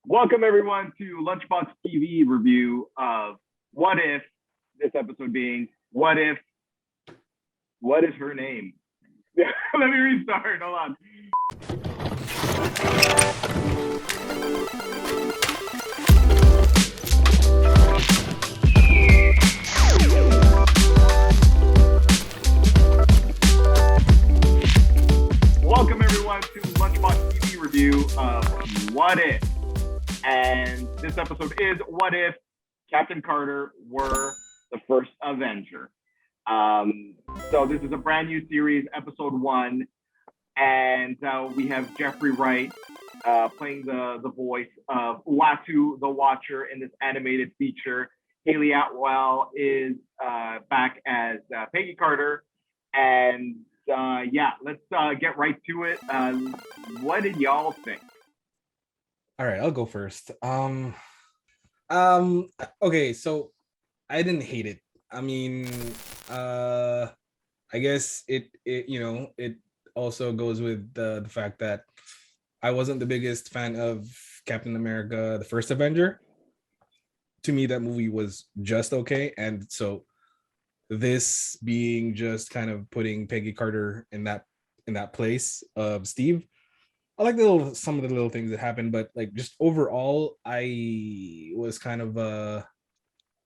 Welcome everyone to Lunchbox TV review of What If, this episode being what is her name? Let me restart, hold on. Welcome everyone to Lunchbox TV review of What If. And this episode is What If Captain Carter were the first Avenger. So this is a brand new series, episode 1. And we have Jeffrey Wright playing the voice of Uatu the Watcher in this animated feature. Haley Atwell is back as Peggy Carter. And yeah, let's get right to it. What did y'all think? All right, I'll go first. Okay, so I didn't hate it. I mean, I guess it also goes with the fact that I wasn't the biggest fan of Captain America, the first Avenger. To me, that movie was just okay, and so this being just kind of putting Peggy Carter in that place of Steve. I like some of the little things that happened, but like just overall, I was kind of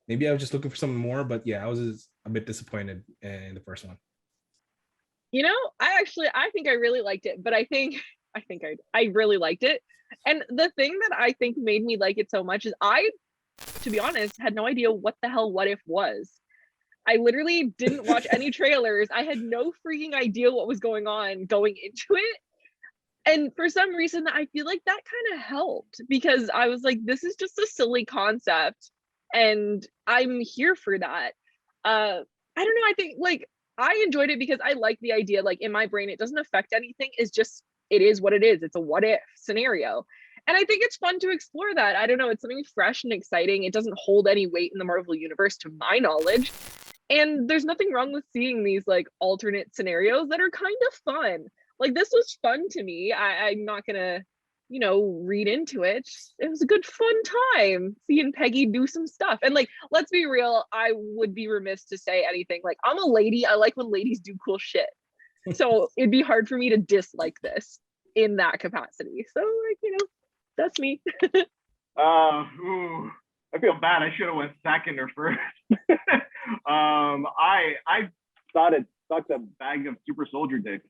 maybe I was just looking for something more, but yeah, I was just a bit disappointed in the first one. You know, I think I really liked it, but I really liked it. And the thing that I think made me like it so much is to be honest, had no idea what the hell What If was. I literally didn't watch any trailers. I had no freaking idea what was going on going into it. And for some reason, I feel like that kind of helped because I was like, this is just a silly concept and I'm here for that. I don't know. I think like I enjoyed it because I like the idea, like in my brain, it doesn't affect anything. It is what it is. It's a what if scenario. And I think it's fun to explore that. I don't know. It's something fresh and exciting. It doesn't hold any weight in the Marvel universe to my knowledge. And there's nothing wrong with seeing these like alternate scenarios that are kind of fun. Like this was fun to me. I'm not gonna, read into it. It was a good fun time seeing Peggy do some stuff. And like, let's be real, I would be remiss to say anything. Like, I'm a lady. I like when ladies do cool shit. So it'd be hard for me to dislike this in that capacity. So like, that's me. I feel bad. I should have went second or first. I thought it sucked a bag of super soldier dicks.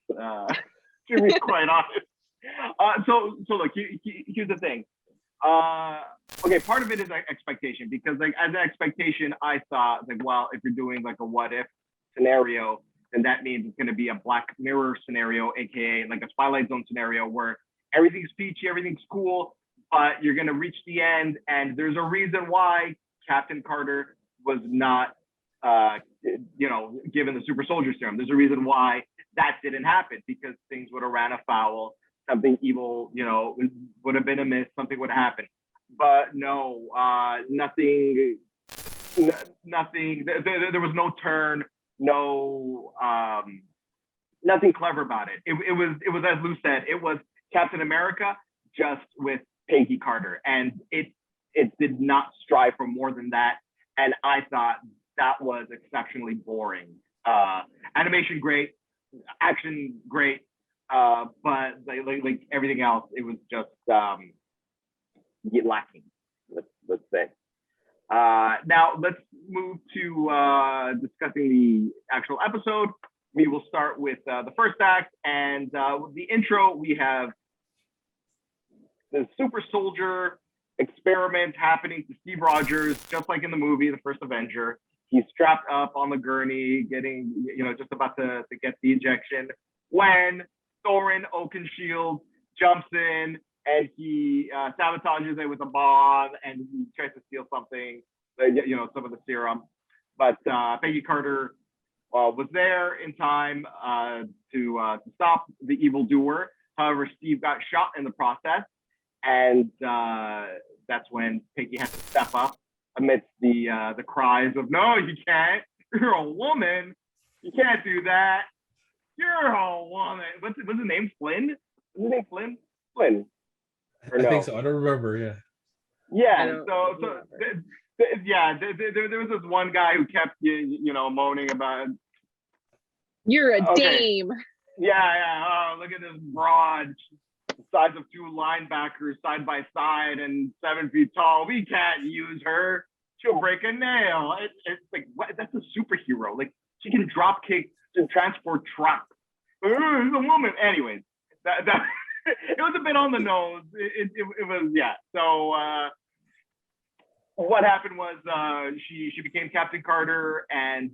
To be quite honest. So look, here's the thing. Okay, part of it is like expectation because like as an expectation, I thought like, well, if you're doing like a what if scenario, then that means it's going to be a Black Mirror scenario, aka like a Twilight Zone scenario where everything's peachy, everything's cool, but you're going to reach the end, and there's a reason why Captain Carter was not given the super soldier serum. There's a reason why that didn't happen because things would have ran afoul, something evil, would have been amiss, something would happen. But no, nothing. There was no turn, no, nothing clever about it. It was as Lou said, it was Captain America just with Peggy Carter, and it did not strive for more than that. And I thought that was exceptionally boring. Animation great, action great, but like everything else, it was just lacking. Let's say. Now let's move to discussing the actual episode. We will start with the first act and the intro. We have the super soldier experiment happening to Steve Rogers, just like in the movie, the first Avenger. He's strapped up on the gurney, getting, just about to get the injection, when Thorin Oakenshield jumps in and he sabotages it with a bomb and he tries to steal something, some of the serum. But Peggy Carter was there in time to stop the evildoer. However, Steve got shot in the process. And that's when Peggy has to step up amidst the cries of, no, you can't. You're a woman. You can't do that. You're a woman. What's his name? Flynn? Is his name Flynn? Flynn. I think so. I don't remember. Yeah. Yeah. So whatever. there was this one guy who kept moaning about. You're a Okay. dame. Yeah. Oh, look at this broad, the size of two linebackers side by side and 7 feet tall. We can't use her. She'll break a nail. It's like, what? That's a superhero. Like, she can drop kick and transport trucks. It's a woman. Anyways, that it was a bit on the nose. It was, yeah. So what happened was she became Captain Carter, and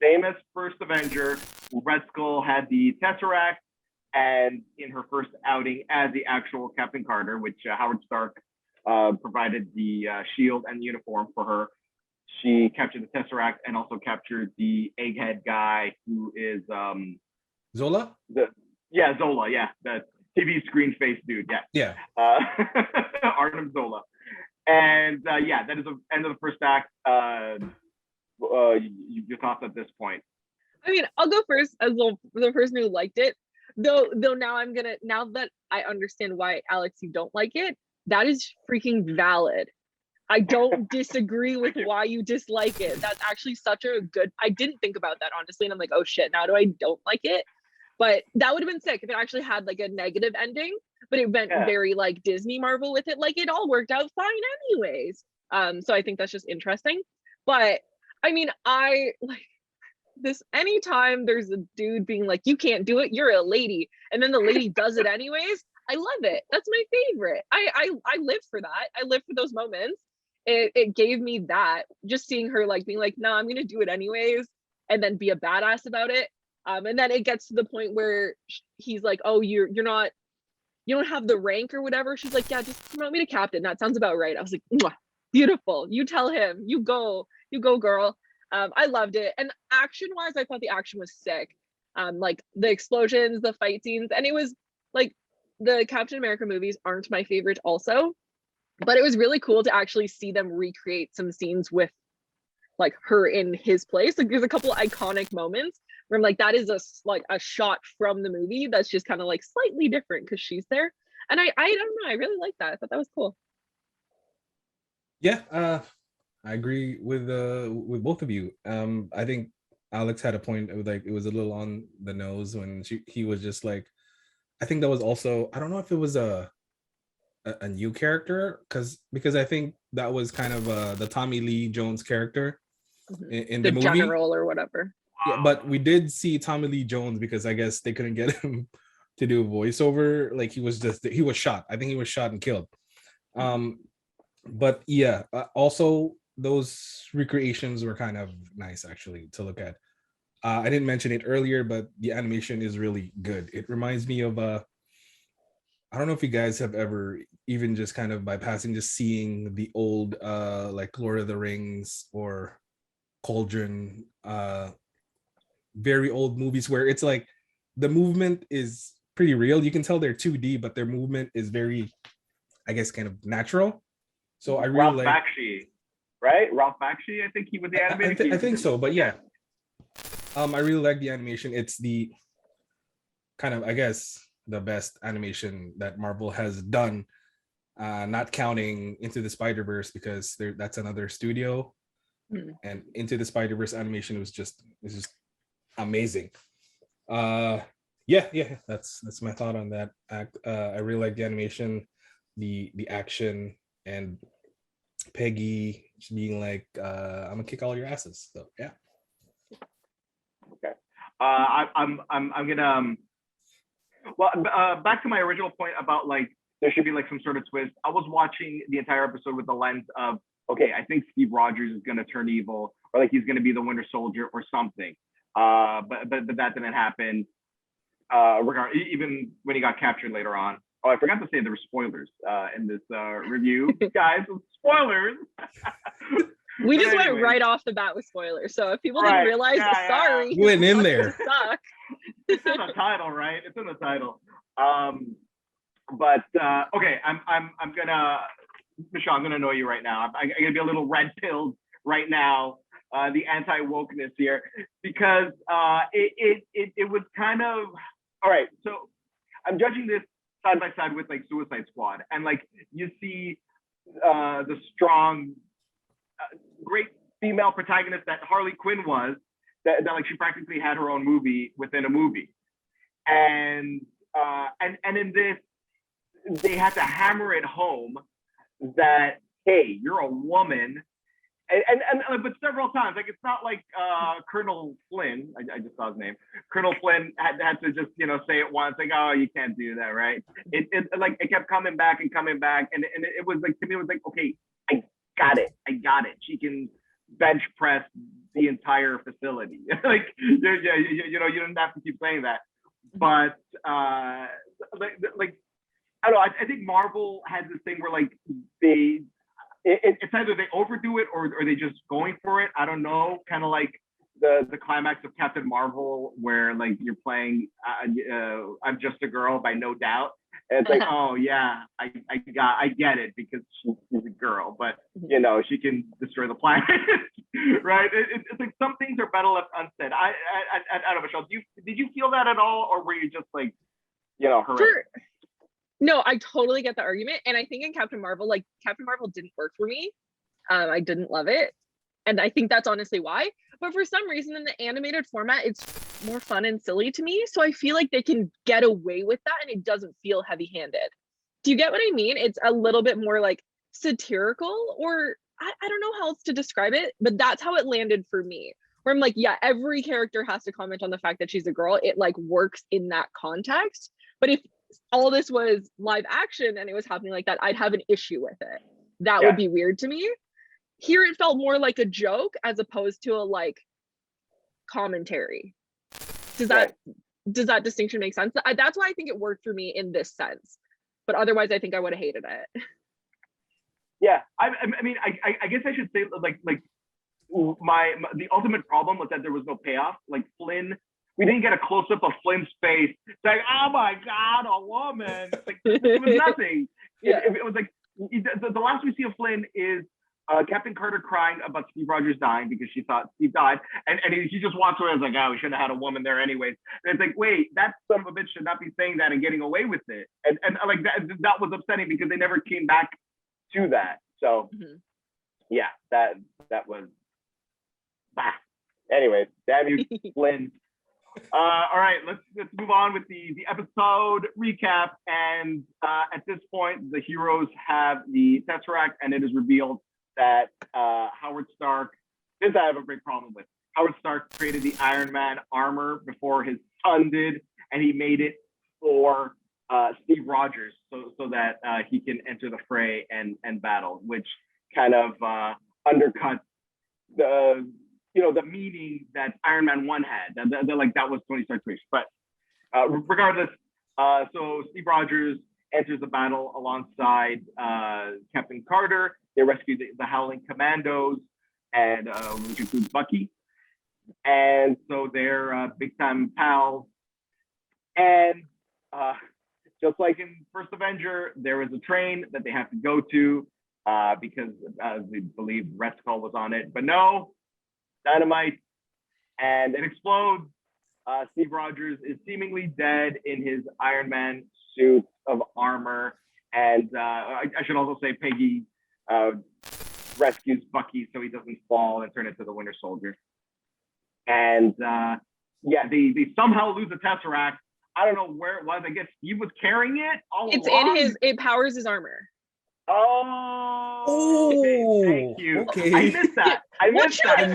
famous first Avenger, Red Skull had the Tesseract, and in her first outing as the actual Captain Carter, which Howard Stark provided the shield and the uniform for her, she captured the Tesseract and also captured the egghead guy who is Zola? Zola, yeah, the TV screen face dude, Yeah. Arnim Zola. And that is the end of the first act. Your thoughts at this point? I mean, I'll go first as the person who liked it. Though now that I understand why, Alex, you don't like it, that is freaking valid. I don't disagree with why you dislike it. That's actually such a good, I didn't think about that, honestly, and I'm like, oh shit, now do I don't like it? But that would have been sick if it actually had like a negative ending, but it went very like Disney Marvel with it. Like, it all worked out fine anyways. So I think that's just interesting. But I mean, I like this, anytime there's a dude being like, you can't do it, you're a lady, and then the lady does it anyways, I love it. That's my favorite. I live for that. I live for those moments. It gave me that, just seeing her like being like, no, I'm gonna do it anyways, and then be a badass about it. And then it gets to the point where he's like, oh, you're not, you don't have the rank or whatever. She's like, yeah, just promote me to captain. That sounds about right. I was like, mwah, beautiful. You tell him, you go girl. I loved it. And action wise, I thought the action was sick. Like the explosions, the fight scenes, and it was like, the Captain America movies aren't my favorite also, but it was really cool to actually see them recreate some scenes with like her in his place. Like, there's a couple iconic moments where I'm like, that is a shot from the movie that's just kind of like slightly different because she's there. And I don't know, I really like that. I thought that was cool. Yeah, I agree with both of you. I think Alex had a point. Like, it was a little on the nose when he was just like, I think that was also, I don't know if it was a new character, because I think that was kind of the Tommy Lee Jones character in the movie, general or whatever. Yeah, but we did see Tommy Lee Jones because I guess they couldn't get him to do a voiceover. Like, he was shot. I think he was shot and killed. But yeah, also those recreations were kind of nice actually to look at. I didn't mention it earlier, but the animation is really good. It reminds me of I don't know if you guys have ever, even just kind of by passing, just seeing the old like Lord of the Rings or Cauldron, very old movies where it's like the movement is pretty real. You can tell they're 2D, but their movement is very, I guess, kind of natural. So I really like Bakshi, right? Ralph Bakshi, I think he was the animator. I think so, but yeah. I really like the animation. It's the kind of, I guess, the best animation that Marvel has done, not counting Into the Spider-Verse, because that's another studio. And Into the Spider-Verse animation was just amazing. That's my thought on that act. I really like the animation, the action, and Peggy being like, I'm gonna kick all your asses. So yeah. Okay. I'm gonna back to my original point about like there should be like some sort of twist. I was watching the entire episode with the lens of, okay, I think Steve Rogers is gonna turn evil, or like he's gonna be the Winter Soldier or something. But that didn't happen. Even when he got captured later on. Oh, I forgot to say there were spoilers in this review, guys. Spoilers. We just went right off the bat with spoilers. So if people didn't realize, sorry, you went in there. Suck. It's in the title, right? It's in the title. But okay, I'm gonna, Michelle, I'm gonna annoy you right now. I'm gonna be a little red pilled right now. The anti-wokeness here, because it was kind of, all right. So I'm judging this side by side with like Suicide Squad, and like you see the strong, great female protagonist that Harley Quinn was, that like she practically had her own movie within a movie. And in this, they had to hammer it home that, hey, you're a woman. And but several times, like, it's not like Colonel Flynn, I just saw his name. Colonel Flynn had to just, say it once, like, oh, you can't do that, right? It like, it kept coming back, and it was like, to me, it was like, okay, I got it. She can bench press the entire facility. Like, you don't have to keep saying that. But like I don't know, I think Marvel has this thing where, like, it's either they overdo it or they just going for it. I don't know. Kind of like the climax of Captain Marvel, where, like, you're playing I'm Just a Girl by No Doubt. And it's like, oh yeah, I get it, because she's a girl, but she can destroy the planet, right? It's like some things are better left unsaid. I don't know, Michelle. Did you feel that at all, or were you just like, her? Sure. No, I totally get the argument. And I think in Captain Marvel, like, Captain Marvel didn't work for me. I didn't love it. And I think that's honestly why. But for some reason, in the animated format, it's more fun and silly to me. So I feel like they can get away with that, and it doesn't feel heavy-handed. Do you get what I mean? It's a little bit more like satirical, or I don't know how else to describe it, but that's how it landed for me. Where I'm like, yeah, every character has to comment on the fact that she's a girl. It, like, works in that context. But if all this was live action and it was happening like that, I'd have an issue with it. That would be weird to me. Here it felt more like a joke as opposed to a, like, commentary. Does that distinction make sense? That's why I think it worked for me in this sense. But otherwise, I think I would have hated it. Yeah, I mean, I guess I should say, like the ultimate problem was that there was no payoff. Like, Flynn, we didn't get a close up of Flynn's face. It's like, oh my God, a woman. Like, it was nothing. It was like, the last we see of Flynn is Captain Carter crying about Steve Rogers dying because she thought Steve died. And he just walks away and is like, oh, we shouldn't have had a woman there anyways. And it's like, wait, that son of a bitch should not be saying that and getting away with it. And like, that was upsetting because they never came back to that. So yeah, that was anyway, damn you, Flynn. All right, let's move on with the episode recap. And at this point, the heroes have the Tesseract, and it is revealed that Howard Stark, this I have a big problem with. Howard Stark created the Iron Man armor before his son did, and he made it for Steve Rogers so that he can enter the fray and battle, which kind of undercuts the meaning that Iron Man 1 had. That was Tony Stark's wish. But regardless, so Steve Rogers enters the battle alongside Captain Carter. They rescue the Howling Commandos, and which includes Bucky. And so they're big time pals. And just like in first Avenger, there is a train that they have to go to because they believe Red Skull was on it. But no, dynamite, and it explodes. Steve Rogers is seemingly dead in his Iron Man suit of armor. And I should also say Peggy rescues Bucky so he doesn't fall and turn into the Winter Soldier. And they somehow lose the Tesseract. I don't know where it was. I guess Steve was carrying it all It's along. it powers his armor. Oh, thank you. Okay. I missed that. I missed that.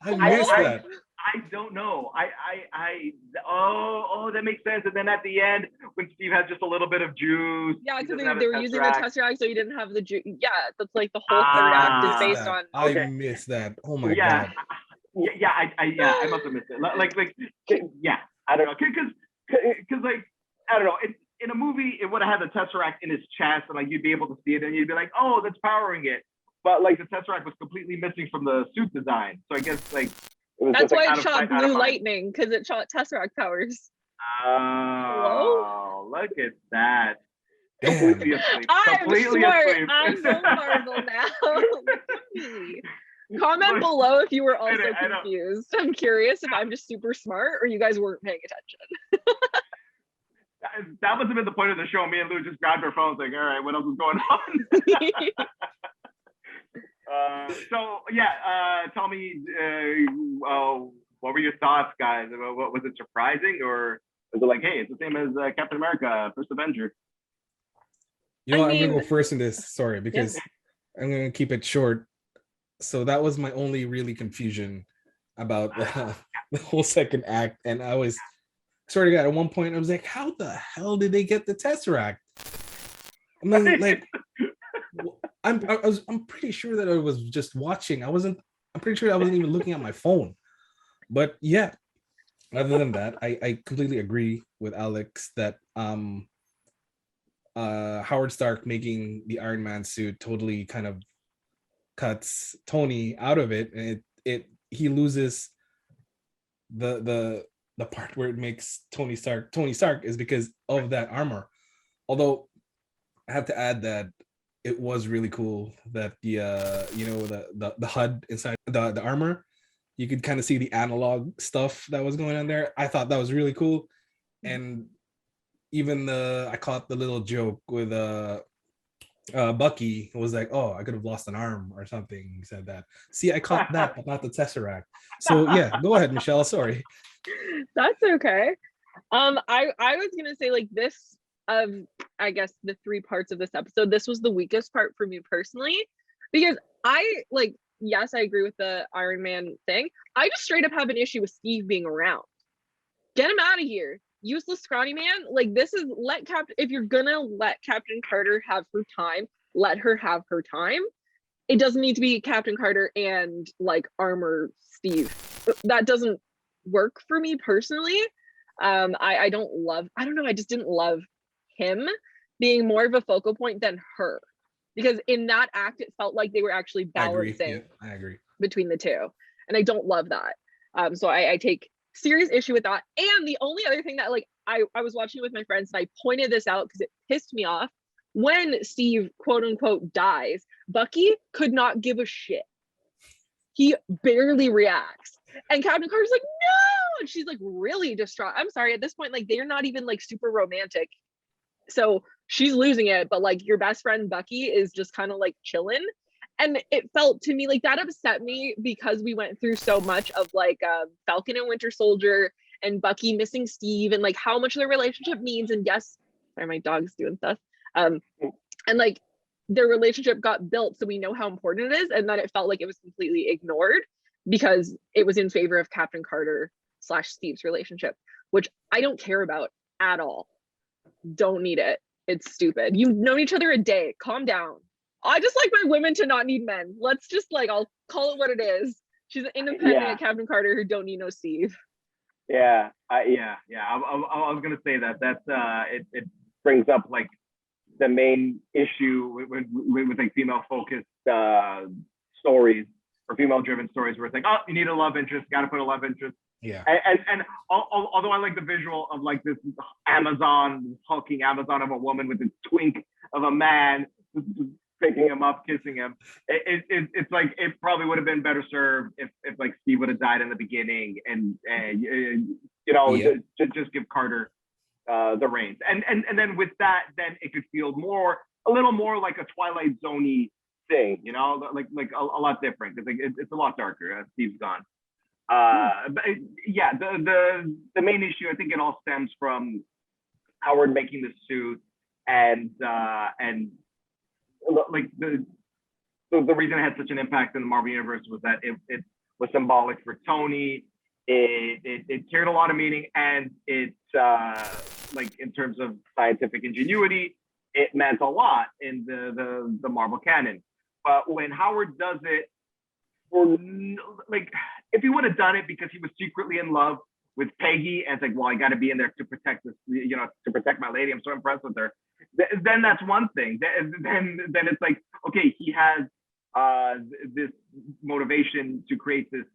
I don't know. That makes sense. And then at the end, when Steve has just a little bit of juice. Yeah, because they were using the Tesseract, so he didn't have the juice. Yeah, that's like the whole third act is based on. I missed that. Oh my God. I must have missed it. I don't know. Because like, I don't know. In a movie, it would have had the Tesseract in his chest, and like you'd be able to see it, and you'd be like, "Oh, that's powering it." But like the Tesseract was completely missing from the suit design, so I guess like it was that's just, why like, it shot blue lightning, because it shot Tesseract powers. Oh, look at that! Damn. Completely asleep. I'm Completely smart. asleep. I'm so Marvel now. Look at me. Comment below if you were also confused. I'm curious if I'm just super smart or you guys weren't paying attention. That must have been the point of the show. Me and Lou just grabbed our phones, like, all right, what else is going on? Tell me, what were your thoughts, guys? What was it surprising, or was it like, hey, it's the same as Captain America, First Avenger? You know, I I'm gonna go mean, first in this. Sorry, because I'm gonna keep it short. So that was my only really confusion about the whole second act, and I was sort of got at one point I was like, how the hell did they get the Tesseract? I mean, like, I'm pretty sure that I was just watching. I'm pretty sure I wasn't even looking at my phone. But yeah, other than that, I completely agree with Alex that Howard Stark making the Iron Man suit totally kind of cuts Tony out of it, and he loses the part where it makes Tony Stark is because of that armor. Although I have to add that it was really cool that the the HUD inside the armor, you could kind of see the analog stuff that was going on there. I thought that was really cool. And even I caught the little joke with Bucky was like, oh, I could have lost an arm or something. He said that. See, I caught that, but not the Tesseract. So yeah, go ahead, Michelle. Sorry. That's okay. I was gonna say, like, this of, I guess, the three parts of this episode, this was the weakest part for me personally, because I, like, yes, I agree with the Iron Man thing. I just straight up have an issue with Steve being around. Get him out of here. Useless scrawny man. Like, this is, if you're gonna let Captain Carter have her time, let her have her time. It doesn't need to be Captain Carter and, like, armor Steve. That doesn't work for me personally. I don't know, I just didn't love him being more of a focal point than her, because in that act it felt like they were actually balancing. I agree between the two, and I don't love that. So I take serious issue with that. And the only other thing that, like, I was watching it with my friends and I pointed this out because it pissed me off. When Steve, quote unquote, dies, Bucky could not give a shit. He barely reacts. And Captain Carter's like, no! And she's like really distraught. I'm sorry, at this point, like, they're not even like super romantic. So she's losing it, but like your best friend Bucky is just kind of like chilling. And it felt to me like that upset me because we went through so much of like Falcon and Winter Soldier and Bucky missing Steve and like how much their relationship means. And yes, sorry, my dog's doing stuff. And like their relationship got built, so we know how important it is, and then it felt like it was completely ignored because it was in favor of Captain Carter / Steve's relationship, which I don't care about at all. Don't need it. It's stupid. You've known each other a day. Calm down. I just like my women to not need men. Let's just, like, I'll call it what it is. She's an independent Captain Carter who don't need no Steve. I was gonna say that. That's it brings up like the main issue with like female focused stories or female driven stories where it's like, oh, you need a love interest, got to put a love interest. Yeah. And although I like the visual of like this hulking Amazon of a woman with this twink of a man picking him up, kissing him, it's like it probably would have been better served if like Steve would have died in the beginning and just give Carter the reins, and then with that, then it could feel a little more like a Twilight Zone-y thing, like a lot different because like it's a lot darker. Steve's gone. But yeah, the main issue, I think it all stems from Howard making the suit and like the reason it had such an impact in the Marvel Universe was that it was symbolic for Tony. It carried a lot of meaning, and it's like in terms of scientific ingenuity, it meant a lot in the Marvel canon. But when Howard does it, like if he would have done it because he was secretly in love with Peggy and it's like, well, I got to be in there to protect this, to protect my lady, I'm so impressed with her, then that's one thing. Then it's like, okay, he has this motivation to create this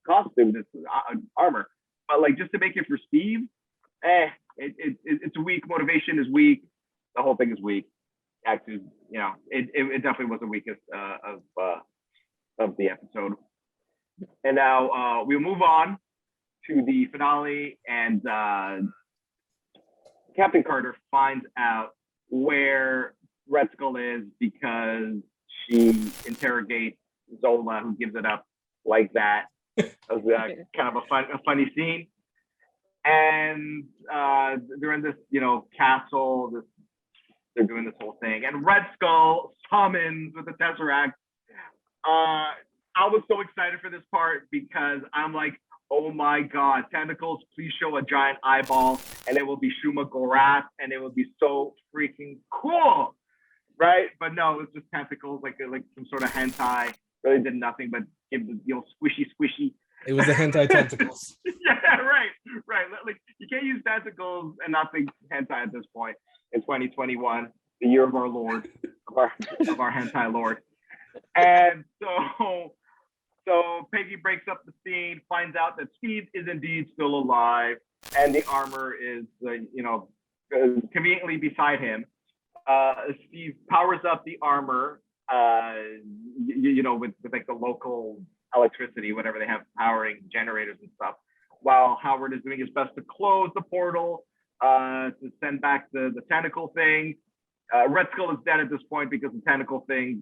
costume, this armor, but like just to make it for Steve, it's weak. Motivation is weak. The whole thing is weak. Actually, it definitely was the weakest of the episode. And now we'll move on to the finale and Captain Carter finds out where Red Skull is because she interrogates Zola, who gives it up like that. That was kind of a funny scene. And they're in this, castle. They're doing this whole thing, and Red Skull summons with the Tesseract. I was so excited for this part because I'm like, oh my God, tentacles, please show a giant eyeball, and it will be Shuma Gorath, and it will be so freaking cool, right? But no, it's just tentacles, like some sort of hentai. Really did nothing but give the squishy. It was the hentai tentacles. Yeah, right. Like, you can't use tentacles and not think hentai at this point in 2021, the year of our Lord, of our hentai Lord. And so Peggy breaks up the scene, finds out that Steve is indeed still alive, and the armor is, conveniently beside him. Steve powers up the armor, with like the local electricity, whatever they have powering generators and stuff, while Howard is doing his best to close the portal, to send back the tentacle thing. Red Skull is dead at this point because the tentacle thing,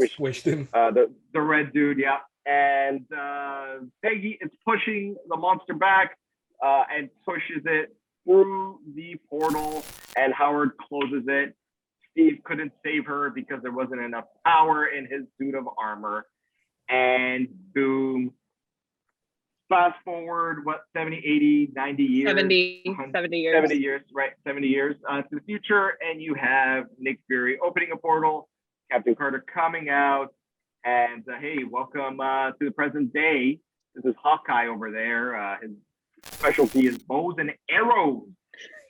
Squished him. The red dude, yeah. And Peggy is pushing the monster back and pushes it through the portal, and Howard closes it. Steve couldn't save her because there wasn't enough power in his suit of armor. And boom. Fast forward, 70, 80, 90 years? 70 years. 70 years, right? 70 years to the future. And you have Nick Fury opening a portal, Captain Carter coming out, and hey, welcome to the present day. This is Hawkeye over there. His specialty is bows and arrows.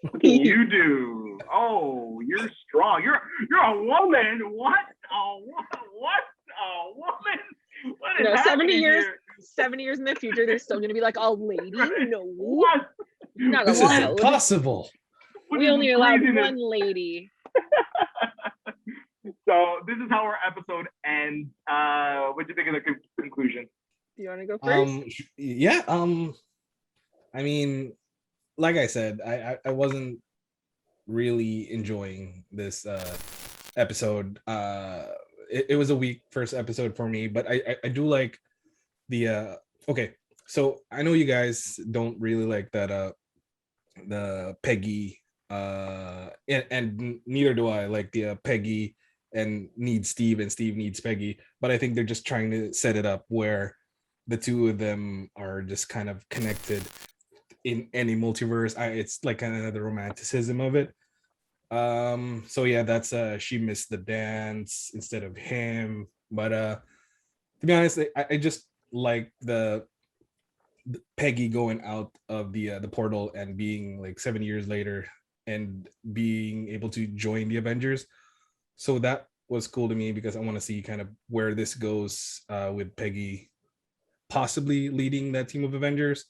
What can you do? Oh, you're strong. You're a woman. What? Oh, what? A woman? What is 70 years. Here? 70 years in the future, they're still going to be like, "Oh, lady, Right. no, What? not This allowed. is impossible. What We is only this allowed craziness? one lady." So this is how our episode ends. What do you think of the conclusion? Do you want to go first? Yeah. I mean, like I said, I wasn't really enjoying this episode. It was a weak first episode for me, but I do like the okay. So I know you guys don't really like that the Peggy and neither do I like the Peggy and needs Steve and Steve needs Peggy, but I think they're just trying to set it up where the two of them are just kind of connected in any multiverse. It's like kind of the romanticism of it. So yeah, that's she missed the dance instead of him, but to be honest, I just like the Peggy going out of the portal and being like 7 years later and being able to join the Avengers. So that was cool to me because I want to see kind of where this goes with Peggy possibly leading that team of Avengers.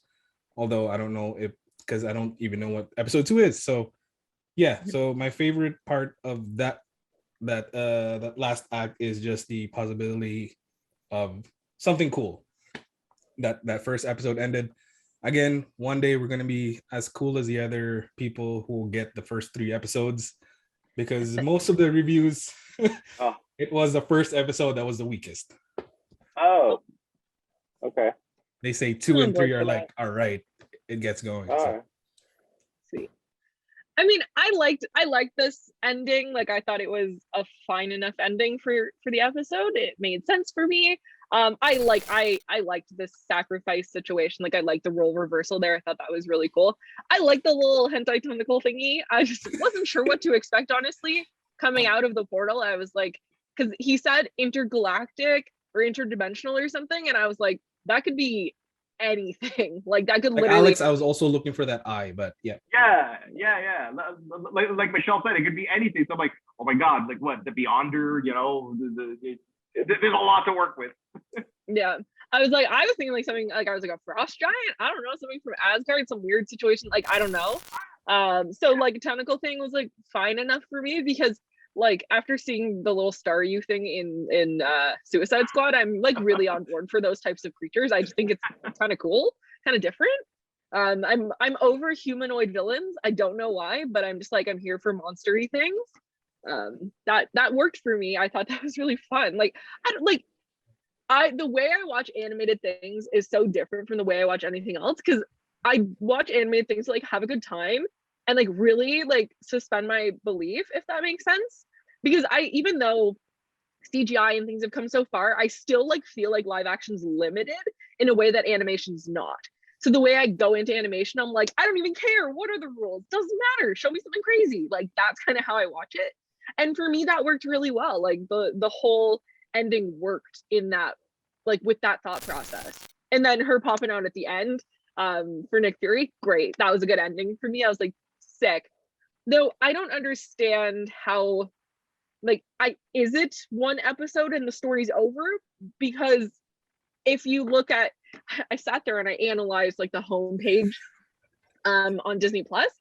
Although I don't know if, because I don't even know what episode 2 is. So yeah, so my favorite part of that last act is just the possibility of something cool. That first episode ended. Again, one day we're gonna be as cool as the other people who will get the first 3 episodes, because most of the reviews, it was the first episode that was the weakest. Oh, okay. They say 2 and 3 are like, all right, it gets going. So. Sweet. I mean, I liked this ending. Like, I thought it was a fine enough ending for the episode. It made sense for me. I liked this sacrifice situation. Like, I liked the role reversal there. I thought that was really cool. I liked the little hentai tentacle thingy. I just wasn't sure what to expect, honestly, coming out of the portal. I was like, because he said intergalactic or interdimensional or something, and I was like, that could be anything. Like, that could like literally. Alex, I was also looking for that eye, but yeah. Yeah. Like Michelle said, it could be anything. So I'm like, oh my God, like what? The Beyonder, there's a lot to work with. Yeah. I was thinking like something like, I was like a frost giant. I don't know, something from Asgard, some weird situation. Like, I don't know. So like a tentacle thing was like fine enough for me, because like after seeing the little star you thing in Suicide Squad, I'm like really on board for those types of creatures. I just think it's kind of cool, kind of different. I'm over humanoid villains. I don't know why, but I'm just like, I'm here for monstery things. That worked for me. I thought that was really fun. Like, I don't like the way I watch animated things is so different from the way I watch anything else, because I watch animated things to like have a good time and like really like suspend my belief, if that makes sense. Because even though CGI and things have come so far, I still like feel like live action's limited in a way that animation's not. So the way I go into animation, I'm like, I don't even care. What are the rules? Doesn't matter. Show me something crazy. Like, that's kind of how I watch it. And for me, that worked really well. Like the whole ending worked in that, like with that thought process. And then her popping out at the end for Nick Fury, great. That was a good ending for me. I was like, sick. Though I don't understand how, like, is it one episode and the story's over? Because if you look at, I sat there and I analyzed like the homepage on Disney Plus,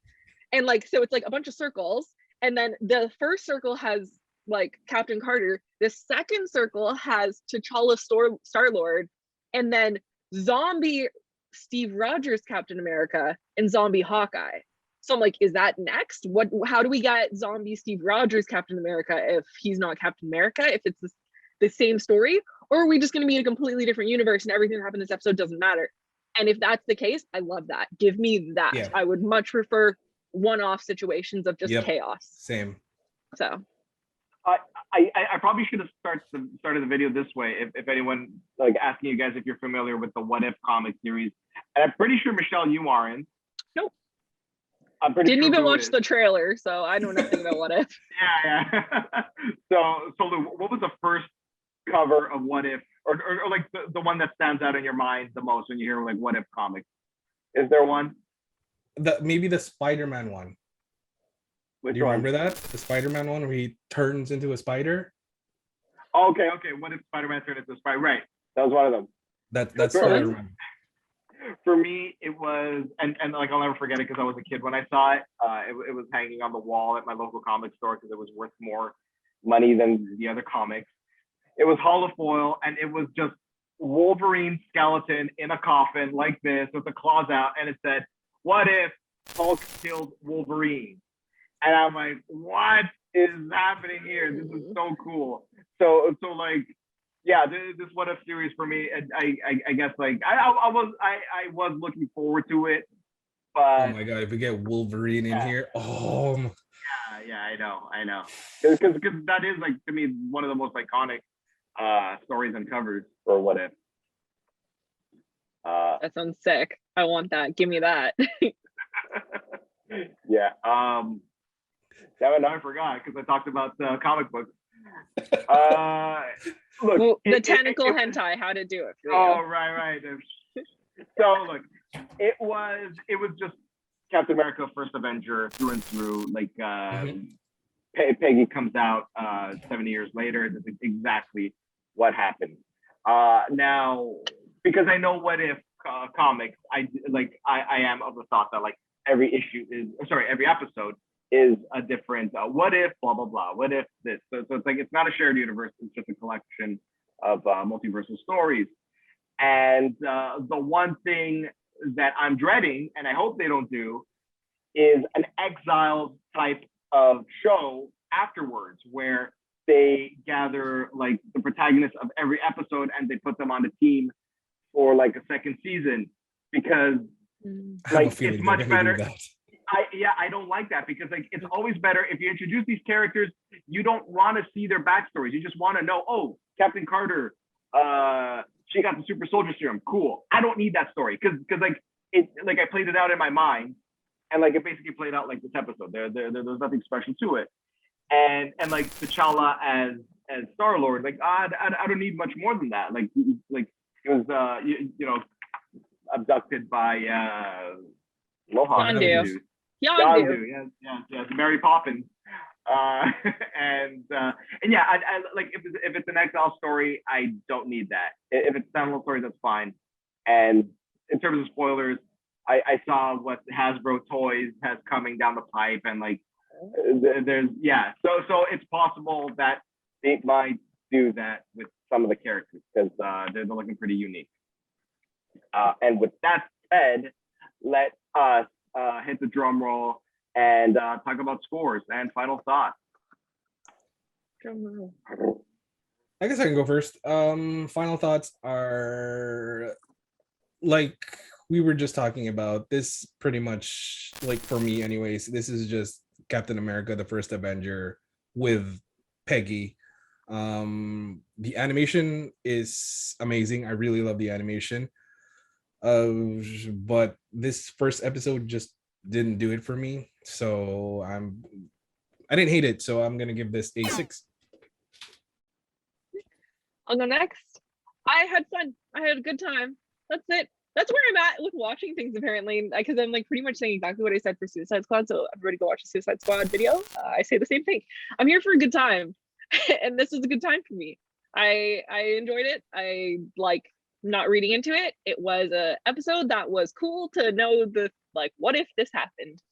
and like, so it's like a bunch of circles, and then the first circle has like Captain Carter, the second circle has T'Challa Star-Lord, and then zombie Steve Rogers Captain America and zombie Hawkeye. So I'm like, is that next? How do we get zombie Steve Rogers Captain America if he's not Captain America, if it's the same story? Or are we just going to be in a completely different universe and everything that happened in this episode doesn't matter? And if that's the case, I love that. Give me that. Yeah. I would much prefer one-off situations of just Yep. chaos. Same. So I probably should have started the video this way. If anyone, like, asking you guys if you're familiar with the What If comic series, and I'm pretty sure, Michelle, you aren't. Nope. I'm pretty Didn't sure even Lou watch is. the trailer, so I know nothing about What If. Yeah. So Lou, what was the first cover of What If, or like the one that stands out in your mind the most when you hear like What If comics? Is there one? Maybe the Spider-Man one. Which Do you one? remember that? The Spider-Man one where he turns into a spider? Okay. What if Spider-Man turned into a spider? Right. That was one of them. That's For- what I remember. For me, it was, and like, I'll never forget it because I was a kid when I saw it. It was hanging on the wall at my local comic store because it was worth more money than the other comics. It was holofoil, and it was just Wolverine skeleton in a coffin like this with the claws out, and it said, "What if Hulk killed Wolverine?" And I'm like, what is happening here? This is so cool. So like, yeah, this What If series for me, and I guess like I was looking forward to it, but Oh my god, if we get Wolverine in here, yeah, I know, because that is, like, to me, one of the most iconic stories and covers for What If. That sounds sick. I want that. Give me that. Yeah. Now I forgot because I talked about comic books. Look, Well, the tentacle hentai, how to do it for you. Oh, right. So look, it was just Captain America, first Avenger through and through. Like, Peggy comes out 70 years later. That's exactly what happened. Now, because I know What If comics, I am of the thought that, like, every episode is a different what if, blah blah blah, what if this. So it's like, it's not a shared universe, it's just a collection of multiversal stories. And the one thing that I'm dreading, and I hope they don't do, is an exile type of show afterwards, where they gather like the protagonists of every episode and they put them on a team for like a second season, because like, it's much better. I don't like that, because like, it's always better if you introduce these characters, you don't want to see their backstories. You just want to know, oh, Captain Carter, she got the super soldier serum, cool. I don't need that story, because like, it, like, I played it out in my mind, and like, it basically played out like this episode. There's nothing special to it, and like T'Challa as Star-Lord, like, I don't need much more than that. Like he was you know, abducted by Yondu. Yondu, yes, Mary Poppins. And yeah, I like, if it's an exile story, I don't need that. If it's a standalone story, that's fine. And in terms of spoilers, I saw what Hasbro Toys has coming down the pipe, and like, there's, yeah, so it's possible that they might do that with some of the characters, because they're looking pretty unique. And with that said, let us hit the drum roll and talk about scores and final thoughts. I guess I can go first. Final thoughts are like we were just talking about. This pretty much, like for me anyways, this is just Captain America, the first Avenger with Peggy. The animation is amazing. I really love the animation. But this first episode just didn't do it for me. So I didn't hate it, so I'm gonna give this a 6. I'll go next. I had fun. I had a good time. That's it. That's where I'm at with watching things, apparently, because I'm like pretty much saying exactly what I said for Suicide Squad. So everybody go watch the Suicide Squad video. I say the same thing. I'm here for a good time, and this is a good time for me. I enjoyed it. I like not reading into it. It was a episode that was cool to know the like, what if this happened?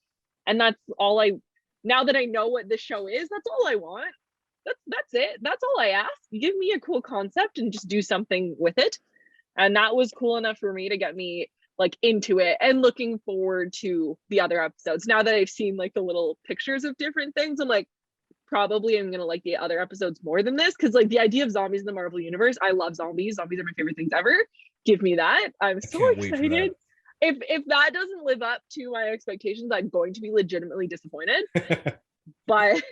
And that's all I. Now that I know what this show is, that's all I want. That's it. That's all I ask. Give me a cool concept and just do something with it. And that was cool enough for me to get me like into it and looking forward to the other episodes. Now that I've seen like the little pictures of different things, I'm like, probably I'm gonna like the other episodes more than this, because like the idea of zombies in the Marvel universe, I love zombies. Zombies are my favorite things ever. Give me that. I'm so excited. If that doesn't live up to my expectations, I'm going to be legitimately disappointed. But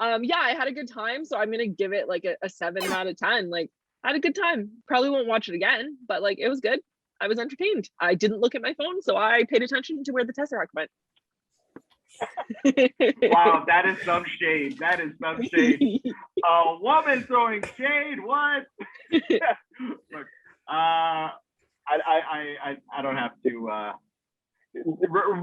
yeah, I had a good time, so I'm gonna give it like a 7 out of 10. Like, I had a good time. Probably won't watch it again, but like it was good. I was entertained. I didn't look at my phone, so I paid attention to where the Tesseract went. Wow, that is some shade. That is some shade. A woman throwing shade. What? Look, I don't have to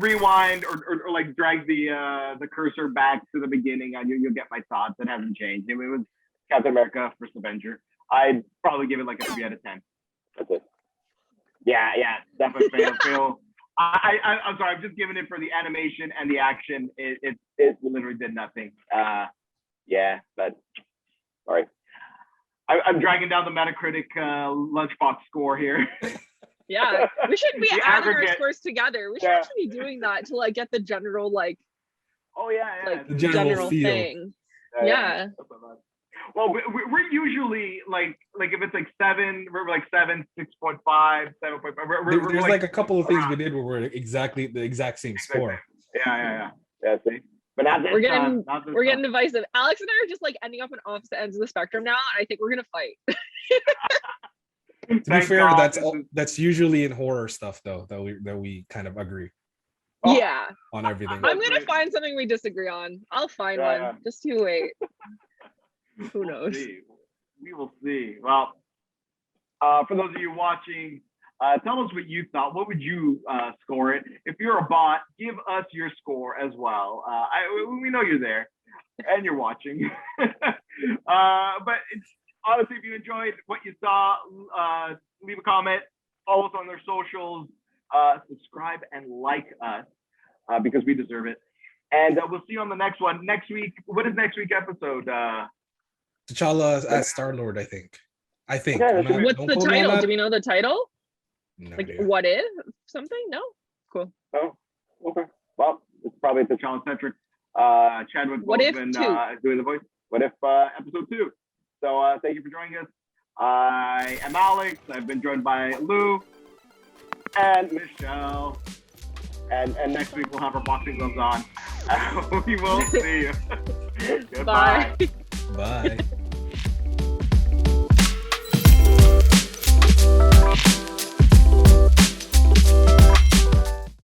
rewind or like drag the cursor back to the beginning. You'll get my thoughts. That haven't changed. It was Captain America, First Avenger. I'd probably give it like a 3 out of 10. That's it. Yeah, definitely fail. I'm sorry. I'm just giving it for the animation and the action. It literally did nothing. Yeah, but sorry. I'm dragging down the Metacritic Lunchbox score here. Yeah, we should be adding our scores together. We should actually be doing that to like get the general like. Oh yeah, like the general feel. thing. Yeah. Well, we're usually like if it's like 7, we're like 7, 6.5, 7.5. There's like a couple of things we did where we're exactly the exact same score. Yeah. See, but not this time. We're getting divisive. Alex and I are just like ending up on opposite ends of the spectrum now. I think we're gonna fight. To be fair, that's usually in horror stuff though that we kind of agree. Yeah. On everything. I'm gonna find something we disagree on. I'll find one. Yeah. Just you wait. Who knows? We will see. Well, for those of you watching, tell us what you thought. What would you score it? If you're a bot, give us your score as well. We know you're there and you're watching. But honestly, if you enjoyed what you saw, leave a comment, follow us on their socials, subscribe and like us because we deserve it. And we'll see you on the next one. Next week, what is next week's episode? T'Challa as Star-Lord, I think. Yeah, what's the title? Do we know the title? No like, idea. What if? Something? No? Cool. Oh, okay. Well, it's probably T'Challa-centric. Chadwick Boseman doing the voice. What if episode 2? So thank you for joining us. I am Alex. I've been joined by Lou and Michelle. And next week we'll have our boxing gloves on. We will see you. Goodbye. Bye. Bye.